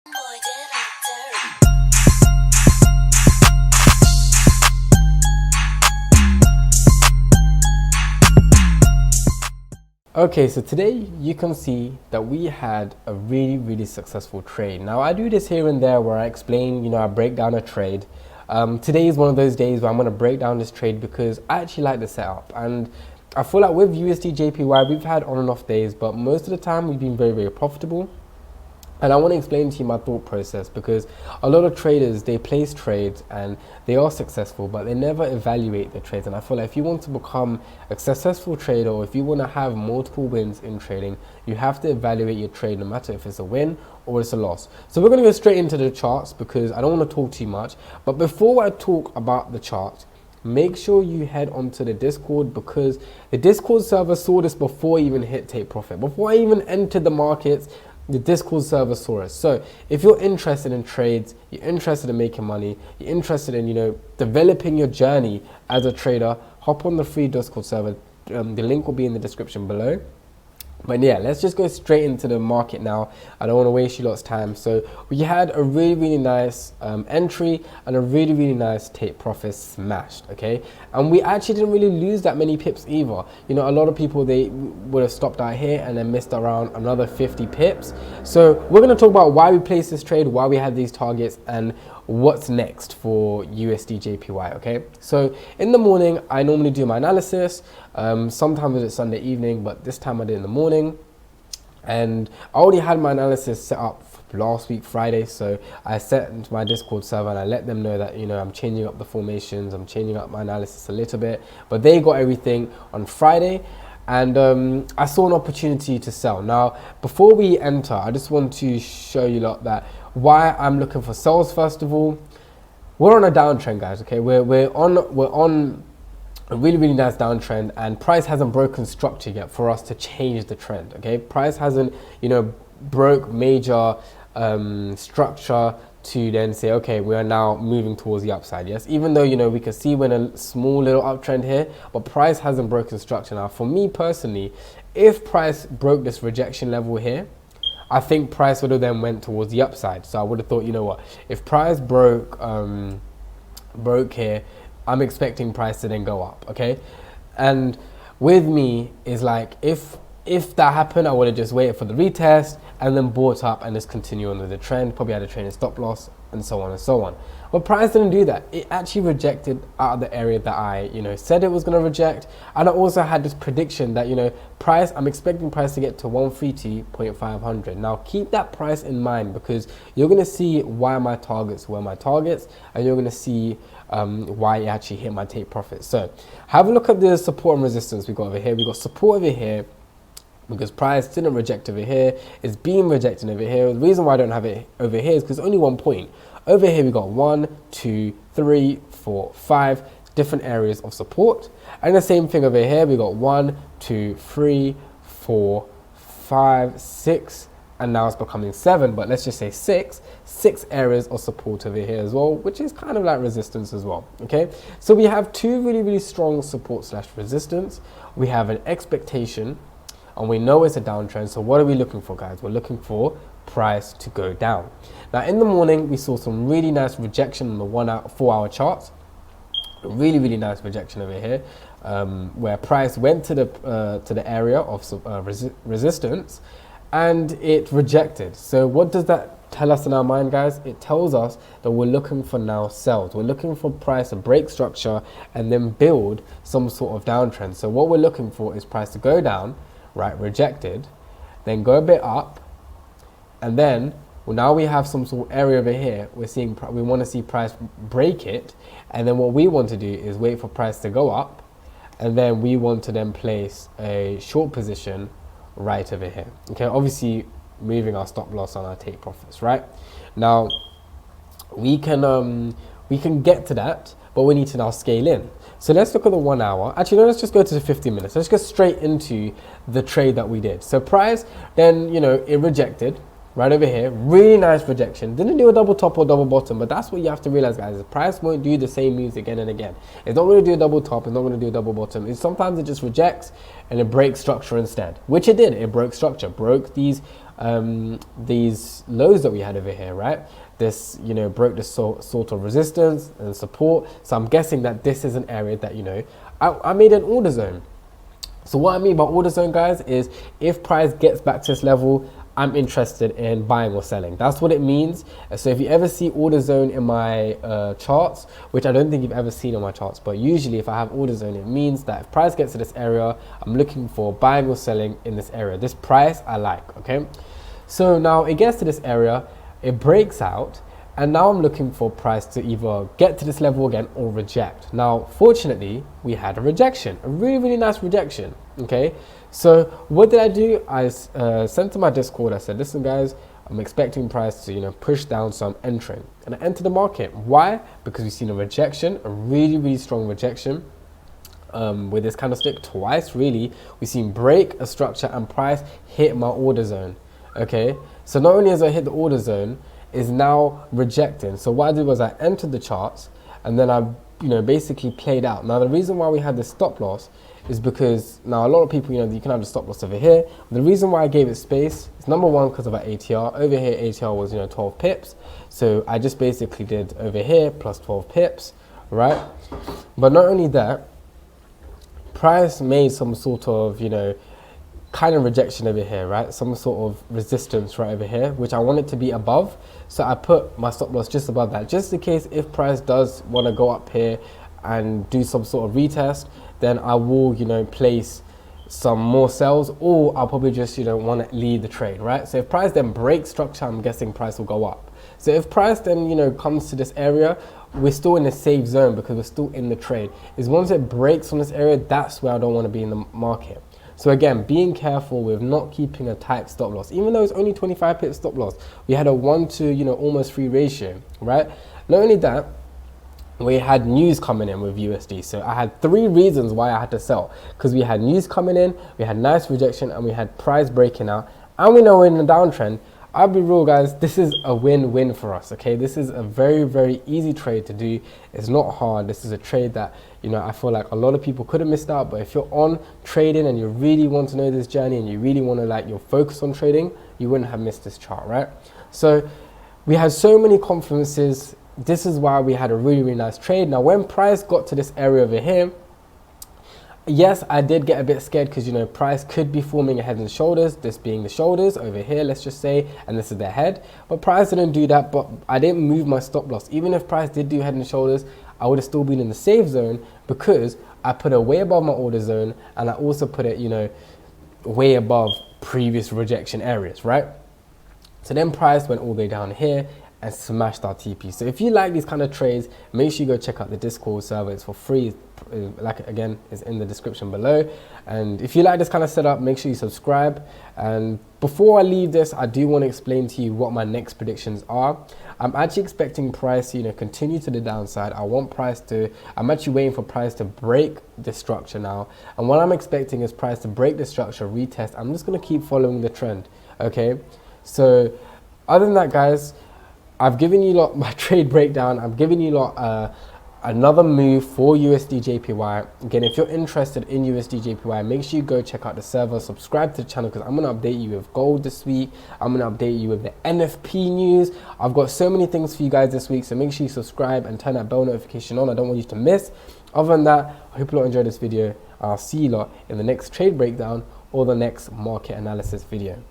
Okay, so today you can see that we had a really successful trade. Now I do this here and there where I explain, I break down a trade. Today is one of those days where I'm going to break down this trade because I actually like the setup, and I feel like with USD JPY we've had on and off days, but most of the time we've been very profitable. And I want to explain to you my thought process, because a lot of traders, they place trades and they are successful, but they never evaluate their trades. And I feel like if you want to become a successful trader, or if you want to have multiple wins in trading, you have to evaluate your trade, no matter if it's a win or it's a loss. So we're going to go straight into the charts because I don't want to talk too much. But before I talk about the charts, make sure you head onto the Discord, because the Discord server saw this before I even hit take profit. Before I even entered the markets, the Discord server saw us. So if you're interested in trades, you're interested in making money, you're interested in, developing your journey as a trader, hop on the free Discord server. The link will be in the description below. But yeah, let's just go straight into the market now. I don't want to waste you lot's time. So we had a really nice entry and a really nice take profit smashed, okay? And we actually didn't really lose that many pips either. A lot of people, they would have stopped out here and then missed around another 50 pips. So we're going to talk about why we placed this trade, why we had these targets, and what's next for USD JPY, okay? So in the morning, I normally do my analysis. Sometimes it's Sunday evening, but this time I did in the morning. And I already had my analysis set up last week, Friday. So I set into my Discord server and I let them know that, I'm changing up the formations, I'm changing up my analysis a little bit. But they got everything on Friday. And I saw an opportunity to sell. Now, before we enter, I just want to show you lot that why I'm looking for sales. First of all, we're on a downtrend, guys. Okay, we're on a really nice downtrend, and price hasn't broken structure yet for us to change the trend. Okay, price hasn't broke major structure to then say, okay, we are now moving towards the upside. Yes, even though we can see we're in a small little uptrend here, but price hasn't broken structure. Now for me personally, if price broke this rejection level here, I think price would have then went towards the upside. So I would have thought, what, if price broke here, I'm expecting price to then go up, okay? And with me is like, if that happened, I would have just waited for the retest and then bought up and just continue on with the trend, probably had a trailing stop loss and so on and so on. But price didn't do that. It actually rejected out of the area that I, said it was going to reject. And I also had this prediction that, price, I'm expecting price to get to 132.500. Now keep that price in mind, because you're going to see why my targets were my targets, and you're going to see why it actually hit my take profit. So have a look at the support and resistance we got over here. We got support over here, because price didn't reject over here, it's being rejected over here. The reason why I don't have it over here is because only 1 point. Over here we got 1, 2, 3, 4, 5 different areas of support, and the same thing over here. We got 1, 2, 3, 4, 5, 6, and now it's becoming 7, but let's just say 6 areas of support over here as well, which is kind of like resistance as well. Okay, so we have two really strong support slash resistance. We have an expectation, and we know it's a downtrend. So what are we looking for, guys? We're looking for price to go down. Now in the morning, we saw some really nice rejection on the 4 hour charts. Really nice rejection over here, where price went to the area of resistance, and it rejected. So what does that tell us in our mind, guys? It tells us that we're looking for now sells. We're looking for price to break structure and then build some sort of downtrend. So what we're looking for is price to go down, right, rejected, then go a bit up, and then now we have some sort of area over here. We want to see price break it, and then what we want to do is wait for price to go up, and then we want to then place a short position right over here. Okay, obviously moving our stop loss on our take profits. Right now, we can get to that, but we need to now scale in. So let's look at the 1 hour. Actually, no, let's just go to the 15 minutes. Let's go straight into the trade that we did. So price then, it rejected right over here. Really nice rejection. Didn't do a double top or double bottom, but that's what you have to realize, guys. The price won't do the same moves again and again. It's not going to do a double top. It's not going to do a double bottom. Sometimes it just rejects and it breaks structure instead, which it did. It broke structure, broke these these lows that we had over here, right? This, you know, broke the sort of resistance and support. So I'm guessing that this is an area that, you know, I made an order zone. So what I mean by order zone, guys, is if price gets back to this level, I'm interested in buying or selling. That's what it means. So if you ever see order zone in my charts, which I don't think you've ever seen on my charts, but usually if I have order zone, it means that if price gets to this area, I'm looking for buying or selling in this area. This price I like, okay? So now it gets to this area, it breaks out, and now I'm looking for price to either get to this level again or reject. Now, fortunately, we had a rejection, a really, really nice rejection, okay? So what did I do? I sent to my Discord, I said, listen guys, I'm expecting price to, you know, push down, so I'm entering. And I entered the market. Why? Because we've seen a rejection, a really, really strong rejection. With this candlestick twice, really. We've seen break a structure and price hit my order zone, okay? So not only has I hit the order zone, is now rejecting. So what I did was I entered the charts and then I, you know, basically played out. Now the reason why we had the stop loss is because now a lot of people, you know, you can have the stop loss over here. The reason why I gave it space is number one, because of our ATR. Over here, ATR was, you know, 12 pips. So I just basically did over here plus 12 pips, right? But not only that, price made some sort of, you know, kind of rejection over here, right? Some sort of resistance right over here, which I want it to be above. So I put my stop loss just above that, just in case if price does want to go up here and do some sort of retest, then I will, you know, place some more sells, or I'll probably just, you know, want to lead the trade, right? So if price then breaks structure, I'm guessing price will go up. So if price then, you know, comes to this area, we're still in the safe zone because we're still in the trade. Is once it breaks from this area, that's where I don't want to be in the market. So again, being careful with not keeping a tight stop loss, even though it's only 25 pip stop loss. We had a 1 to, you know, almost 3 ratio, right? Not only that, we had news coming in with USD. So I had 3 reasons why I had to sell, because we had news coming in, we had nice rejection, and we had price breaking out, and we know we're in a downtrend. I'll be real, guys, this is a win-win for us, okay? This is a very, very easy trade to do. It's not hard. This is a trade that, you know, I feel like a lot of people could have missed out, but if you're on trading and you really want to know this journey and you really want to, like, you're focused on trading, you wouldn't have missed this chart, right? So we had so many confidences. This is why we had a really, really nice trade. Now, when price got to this area over here, yes, I did get a bit scared because, you know, price could be forming a head and shoulders, this being the shoulders over here, let's just say, and this is the head. But price didn't do that, but I didn't move my stop loss. Even if price did do head and shoulders, I would have still been in the safe zone because I put it way above my order zone, and I also put it, you know, way above previous rejection areas, right? So then price went all the way down here and smashed our TP. So if you like these kind of trades, make sure you go check out the Discord server. It's for free. Like, again, it's in the description below. And if you like this kind of setup, make sure you subscribe. And before I leave this, I do want to explain to you what my next predictions are. I'm actually expecting price to, you know, continue to the downside. I'm actually waiting for price to break the structure now. And what I'm expecting is price to break the structure, retest. I'm just going to keep following the trend, okay? So other than that, guys, I've given you lot my trade breakdown. I've given you lot another move for USD JPY. Again, if you're interested in USD JPY, make sure you go check out the server, subscribe to the channel, because I'm going to update you with gold this week. I'm going to update you with the NFP news. I've got so many things for you guys this week, so make sure you subscribe and turn that bell notification on. I don't want you to miss. Other than that, I hope you lot enjoyed this video. I'll see you lot in the next trade breakdown or the next market analysis video.